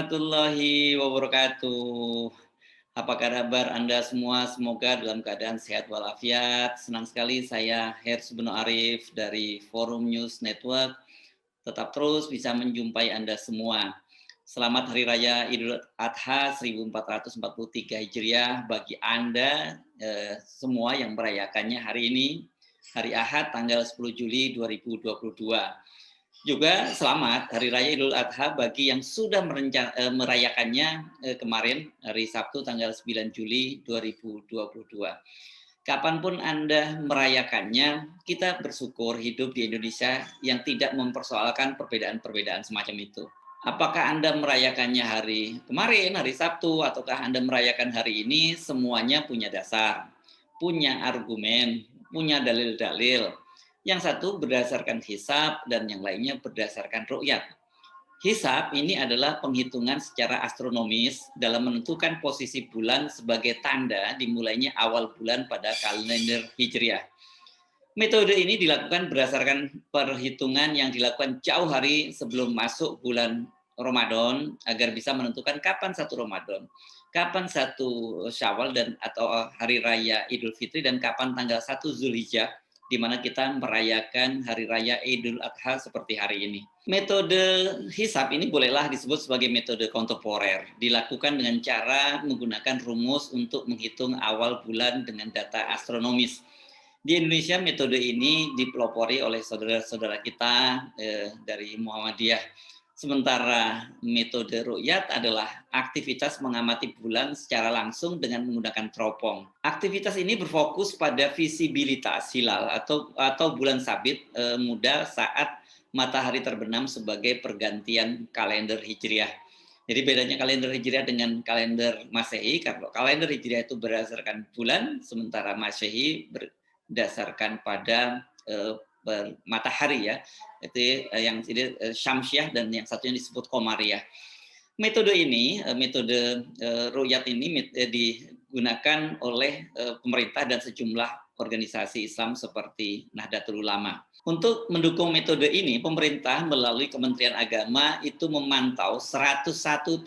warahmatullahi wabarakatuh. Apa kabar Anda semua? Semoga dalam keadaan sehat walafiat. Senang sekali saya Hersy Beno Arif dari Forum News Network. Tetap terus bisa menjumpai Anda semua. Selamat Hari Raya Idul Adha 1443 Hijriah bagi Anda semua yang merayakannya hari ini, hari Ahad tanggal 10 Juli 2022. Juga selamat Hari Raya Idul Adha bagi yang sudah merayakannya kemarin, hari Sabtu tanggal 9 Juli 2022. Kapanpun Anda merayakannya, kita bersyukur hidup di Indonesia yang tidak mempersoalkan perbedaan-perbedaan semacam itu. Apakah Anda merayakannya hari kemarin, hari Sabtu, ataukah Anda merayakan hari ini, semuanya punya dasar, punya argumen, punya dalil-dalil. Yang satu berdasarkan hisab dan yang lainnya berdasarkan ru'yat. Hisab ini adalah penghitungan secara astronomis dalam menentukan posisi bulan sebagai tanda dimulainya awal bulan pada kalender Hijriah. Metode ini dilakukan berdasarkan perhitungan yang dilakukan jauh hari sebelum masuk bulan Ramadan agar bisa menentukan kapan satu Ramadan, kapan satu Syawal dan atau hari raya Idul Fitri dan kapan tanggal 1 Zulhijjah di mana kita merayakan Hari Raya Idul Adha seperti hari ini. Metode hisab ini bolehlah disebut sebagai metode kontemporer, dilakukan dengan cara menggunakan rumus untuk menghitung awal bulan dengan data astronomis. Di Indonesia metode ini dipelopori oleh saudara-saudara kita dari Muhammadiyah. Sementara metode ru'yat adalah aktivitas mengamati bulan secara langsung dengan menggunakan teropong. Aktivitas ini berfokus pada visibilitas hilal atau bulan sabit muda saat matahari terbenam sebagai pergantian kalender Hijriah. Jadi bedanya kalender Hijriah dengan kalender Masehi, kalau kalender Hijriah itu berdasarkan bulan, sementara Masehi berdasarkan pada matahari ya, itu yang syamsiah dan yang satunya disebut komariah. Metode ini, metode ru'yat ini digunakan oleh pemerintah dan sejumlah organisasi Islam seperti Nahdlatul Ulama. Untuk mendukung metode ini, pemerintah melalui Kementerian Agama itu memantau 101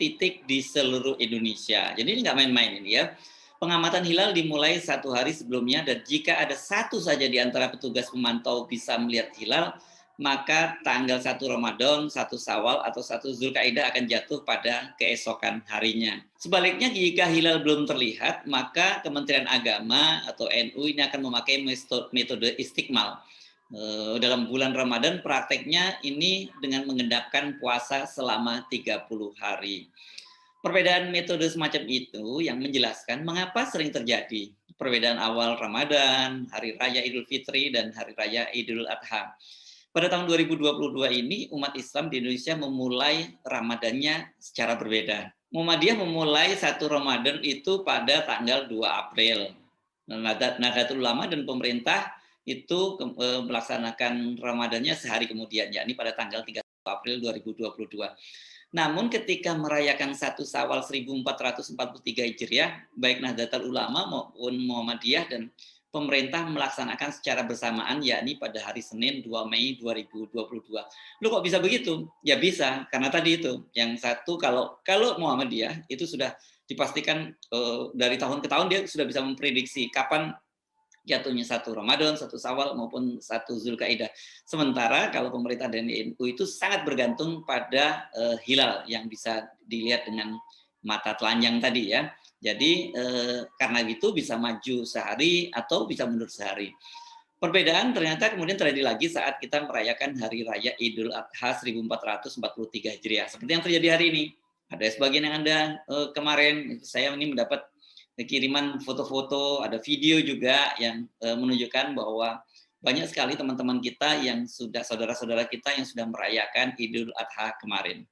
titik di seluruh Indonesia. Jadi ini nggak main-main ini ya. Pengamatan hilal dimulai 1 hari sebelumnya dan jika ada satu saja di antara petugas pemantau bisa melihat hilal, maka tanggal 1 Ramadan, 1 Syawal atau 1 Zulkaidah akan jatuh pada keesokan harinya. Sebaliknya jika hilal belum terlihat, maka Kementerian Agama atau NU ini akan memakai metode istiqmal. Dalam bulan Ramadan prakteknya ini dengan mengendapkan puasa selama 30 hari. Perbedaan metode semacam itu yang menjelaskan mengapa sering terjadi perbedaan awal Ramadan, Hari Raya Idul Fitri, dan Hari Raya Idul Adha. Pada tahun 2022 ini, umat Islam di Indonesia memulai Ramadannya secara berbeda. Muhammadiyah memulai 1 Ramadan itu pada tanggal 2 April. Nahdlatul Ulama dan pemerintah itu melaksanakan Ramadannya sehari kemudian, yakni pada tanggal 3 April 2022. Namun ketika merayakan 1 Syawal 1443 Hijriah, baik Nahdlatul Ulama maupun Muhammadiyah dan pemerintah melaksanakan secara bersamaan, yakni pada hari Senin 2 Mei 2022. Loh kok bisa begitu? Ya bisa, karena tadi itu. Yang satu kalau Muhammadiyah itu sudah dipastikan dari tahun ke tahun dia sudah bisa memprediksi kapan jatuhnya 1 Ramadan, 1 Syawal maupun 1 Zulkaidah. Sementara kalau pemerintah dan NU itu sangat bergantung pada hilal yang bisa dilihat dengan mata telanjang tadi ya. Jadi karena itu bisa maju sehari atau bisa mundur sehari. Perbedaan ternyata kemudian terjadi lagi saat kita merayakan Hari Raya Idul Adha 1443 Hijriah. Seperti yang terjadi hari ini. Ada sebagian yang Anda kemarin, saya ini mendapat kiriman foto-foto, ada video juga yang menunjukkan bahwa banyak sekali teman-teman kita yang sudah, saudara-saudara kita yang sudah merayakan Idul Adha kemarin.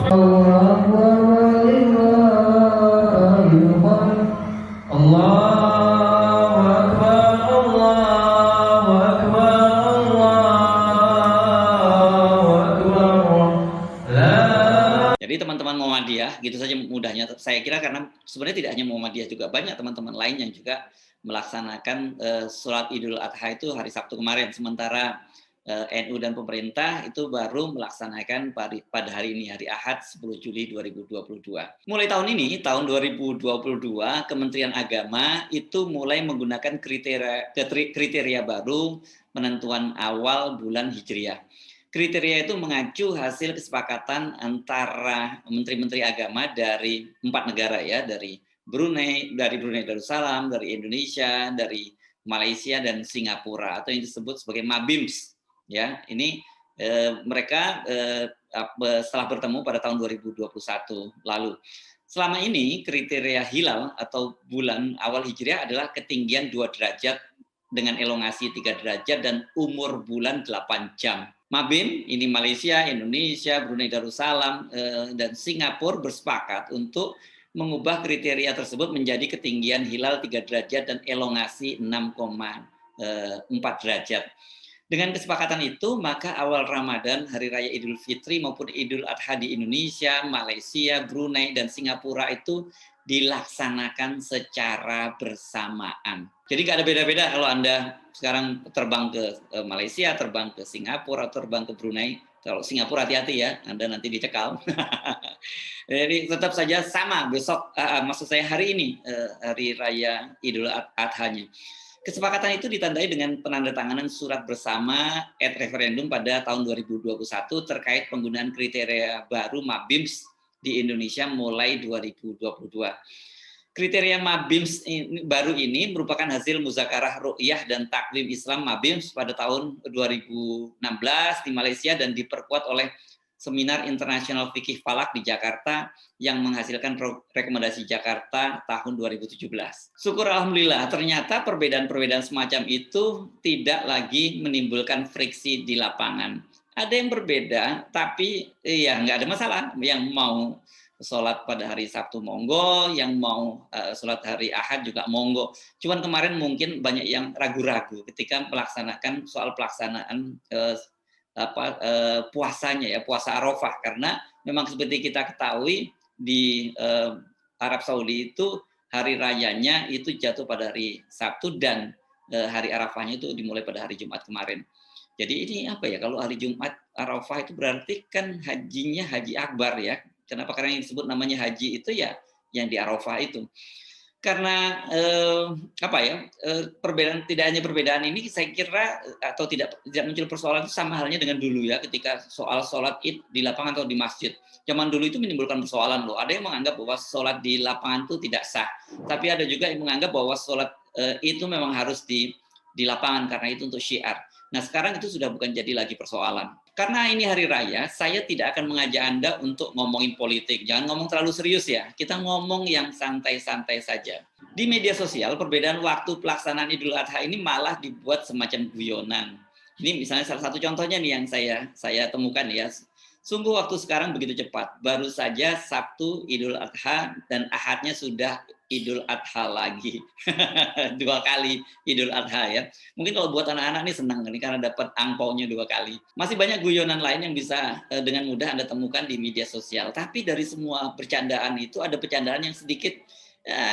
Allah Muhammadiyah, gitu saja mudahnya. Saya kira karena sebenarnya tidak hanya Muhammadiyah, juga banyak teman-teman lain yang juga melaksanakan sholat Idul Adha itu hari Sabtu kemarin. Sementara NU dan pemerintah itu baru melaksanakan pada hari ini, hari Ahad 10 Juli 2022. Mulai tahun ini, tahun 2022, Kementerian Agama itu mulai menggunakan kriteria baru penentuan awal bulan Hijriah. Kriteria itu mengacu hasil kesepakatan antara menteri-menteri agama dari 4 negara ya, dari Brunei Darussalam, dari Indonesia, dari Malaysia dan Singapura, atau yang disebut sebagai MABIMS ya. Ini mereka setelah bertemu pada tahun 2021 lalu. Selama ini kriteria hilal atau bulan awal Hijriah adalah ketinggian 2 derajat dengan elongasi 3 derajat dan umur bulan 8 jam. MABIM, ini Malaysia, Indonesia, Brunei Darussalam, dan Singapura bersepakat untuk mengubah kriteria tersebut menjadi ketinggian hilal 3 derajat dan elongasi 6,4 derajat. Dengan kesepakatan itu, maka awal Ramadan, Hari Raya Idul Fitri maupun Idul Adha di Indonesia, Malaysia, Brunei, dan Singapura itu dilaksanakan secara bersamaan. Jadi nggak ada beda-beda kalau Anda sekarang terbang ke Malaysia, terbang ke Singapura, atau terbang ke Brunei. Kalau Singapura hati-hati ya, Anda nanti dicekal. Jadi tetap saja sama besok, maksud saya hari ini, Hari Raya Idul Adha-nya. Kesepakatan itu ditandai dengan penandatanganan surat bersama referendum pada tahun 2021 terkait penggunaan kriteria baru MABIMS di Indonesia mulai 2022. Kriteria MABIMS baru ini merupakan hasil muzakarah ru'yah dan takwim Islam MABIMS pada tahun 2016 di Malaysia dan diperkuat oleh Seminar Internasional Fikih Falak di Jakarta yang menghasilkan rekomendasi Jakarta tahun 2017. Syukur alhamdulillah, ternyata perbedaan-perbedaan semacam itu tidak lagi menimbulkan friksi di lapangan. Ada yang berbeda, tapi ya nggak ada masalah. Yang mau sholat pada hari Sabtu monggo, yang mau sholat hari Ahad juga monggo. Cuman kemarin mungkin banyak yang ragu-ragu ketika melaksanakan soal pelaksanaan puasanya ya, puasa Arafah, karena memang seperti kita ketahui di Arab Saudi itu hari rayanya itu jatuh pada hari Sabtu dan hari Arafahnya itu dimulai pada hari Jumat kemarin. Jadi ini apa ya, kalau hari Jumat Arafah itu berarti kan hajinya haji akbar ya. Kenapa? Karena yang disebut namanya haji itu ya yang di Arafah itu. Karena perbedaan, tidak hanya perbedaan ini, saya kira atau tidak muncul persoalan itu sama halnya dengan dulu ya, ketika soal sholat id di lapangan atau di masjid. Zaman dulu itu menimbulkan persoalan loh. Ada yang menganggap bahwa sholat di lapangan itu tidak sah, tapi ada juga yang menganggap bahwa sholat itu memang harus di lapangan karena itu untuk syiar. Nah sekarang itu sudah bukan jadi lagi persoalan. Karena ini hari raya, saya tidak akan mengajak Anda untuk ngomongin politik. Jangan ngomong terlalu serius ya. Kita ngomong yang santai-santai saja. Di media sosial, perbedaan waktu pelaksanaan Idul Adha ini malah dibuat semacam guyonan. Ini misalnya salah satu contohnya nih yang saya temukan ya. Sungguh waktu sekarang begitu cepat. Baru saja Sabtu Idul Adha dan Ahadnya sudah Idul Adha lagi. 2 kali Idul Adha ya. Mungkin kalau buat anak-anak ini senang nih karena dapat angpaunya 2 kali. Masih banyak guyonan lain yang bisa dengan mudah Anda temukan di media sosial. Tapi dari semua bercandaan itu ada bercandaan yang sedikit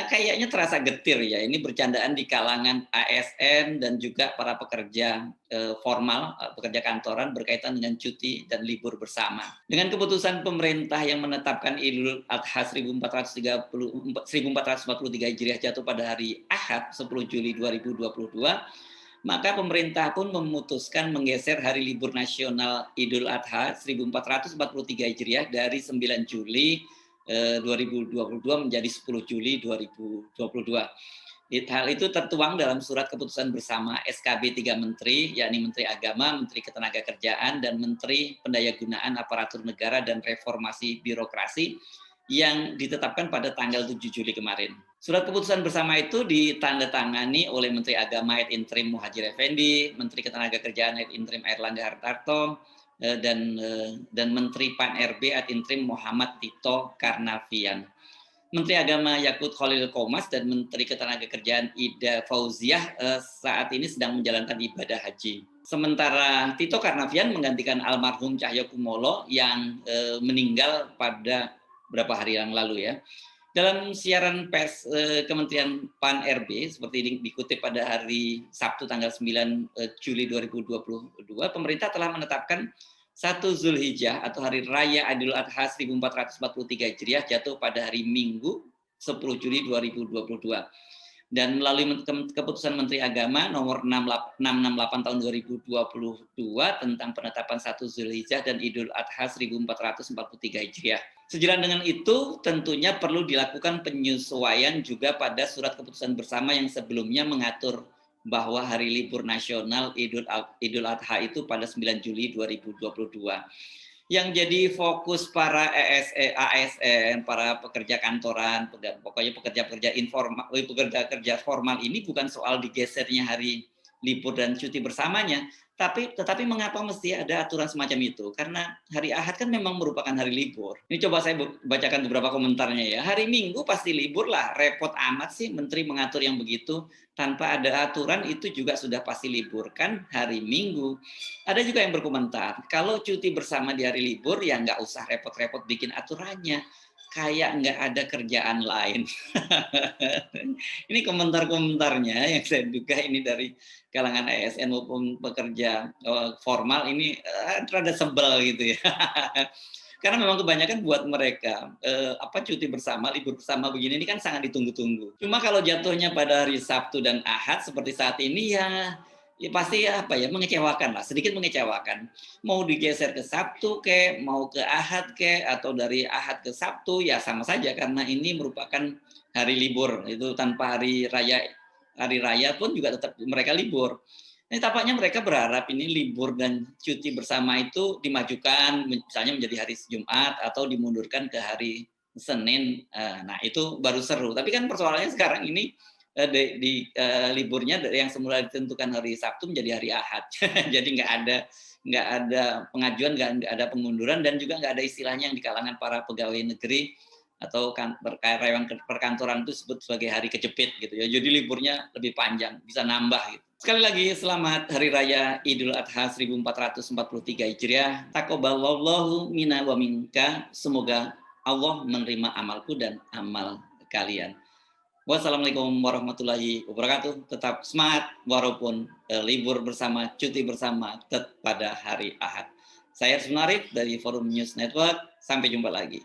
kayaknya terasa getir ya. Ini bercandaan di kalangan ASN dan juga para pekerja formal, pekerja kantoran berkaitan dengan cuti dan libur bersama. Dengan keputusan pemerintah yang menetapkan Idul Adha 1443 Hijriah jatuh pada hari Ahad 10 Juli 2022, maka pemerintah pun memutuskan menggeser hari libur nasional Idul Adha 1443 Hijriah dari 9 Juli 2022 menjadi 10 Juli 2022. Hal itu tertuang dalam surat keputusan bersama SKB 3 Menteri, yakni Menteri Agama, Menteri Ketenagakerjaan, dan Menteri Pendayagunaan Aparatur Negara dan Reformasi Birokrasi yang ditetapkan pada tanggal 7 Juli kemarin. Surat keputusan bersama itu ditandatangani oleh Menteri Agama ad interim Muhadjir Effendi, Menteri Ketenagakerjaan ad interim Airlangga Hartarto, dan Menteri Pan-RB ad interim Muhammad Tito Karnavian. Menteri Agama Yakut Khalil Qomas dan Menteri Ketenagakerjaan Ida Fauziah saat ini sedang menjalankan ibadah haji. Sementara Tito Karnavian menggantikan almarhum Cahyokumolo yang meninggal pada beberapa hari yang lalu ya. Dalam siaran pers Kementerian PAN-RB seperti dikutip pada hari Sabtu tanggal 9 Juli 2022, pemerintah telah menetapkan 1 Zulhijjah atau Hari Raya Idul Adha 1443 Hijriah jatuh pada hari Minggu 10 Juli 2022. Dan melalui keputusan Menteri Agama nomor 668 tahun 2022 tentang penetapan 1 Zulhijjah dan Idul Adha 1443 Hijriah. Sejalan dengan itu, tentunya perlu dilakukan penyesuaian juga pada surat keputusan bersama yang sebelumnya mengatur bahwa hari libur nasional Idul Adha itu pada 9 Juli 2022. Yang jadi fokus para ASN, para pekerja kantoran, pokoknya pekerja-pekerja informal, pekerja formal ini bukan soal digesernya hari libur dan cuti bersamanya, tetapi mengapa mesti ada aturan semacam itu? Karena hari Ahad kan memang merupakan hari libur. Ini coba saya bacakan beberapa komentarnya ya. Hari Minggu pasti libur lah, repot amat sih Menteri mengatur yang begitu. Tanpa ada aturan itu juga sudah pasti libur kan hari Minggu. Ada juga yang berkomentar, kalau cuti bersama di hari libur ya nggak usah repot-repot bikin aturannya. Kayak nggak ada kerjaan lain. Ini komentar-komentarnya yang saya duga ini dari kalangan ASN maupun pekerja formal ini rada sebel gitu ya. Karena memang kebanyakan buat mereka cuti bersama, libur bersama begini ini kan sangat ditunggu-tunggu. Cuma kalau jatuhnya pada hari Sabtu dan Ahad seperti saat ini ya pasti mengecewakan lah, sedikit mengecewakan. Mau digeser ke Sabtu ke, mau ke Ahad ke, atau dari Ahad ke Sabtu ya sama saja karena ini merupakan hari libur. Itu tanpa hari raya pun juga tetap mereka libur. Ini tampaknya mereka berharap ini libur dan cuti bersama itu dimajukan misalnya menjadi hari Jumat atau dimundurkan ke hari Senin. Nah, itu baru seru. Tapi kan persoalannya sekarang ini liburnya yang semula ditentukan hari Sabtu menjadi hari Ahad. Jadi nggak ada pengajuan, nggak ada pengunduran, dan juga nggak ada istilahnya yang di kalangan para pegawai negeri atau karyawan perkantoran itu disebut sebagai hari kejepit gitu ya. Jadi liburnya lebih panjang, bisa nambah gitu. Sekali lagi selamat Hari Raya Idul Adha 1443 Hijriah. Taqabbalallahu minna wa minka. Semoga Allah menerima amalku dan amal kalian. Wassalamualaikum warahmatullahi wabarakatuh. Tetap semangat walaupun libur bersama, cuti bersama pada hari Ahad. Saya Arif dari Forum News Network. Sampai jumpa lagi.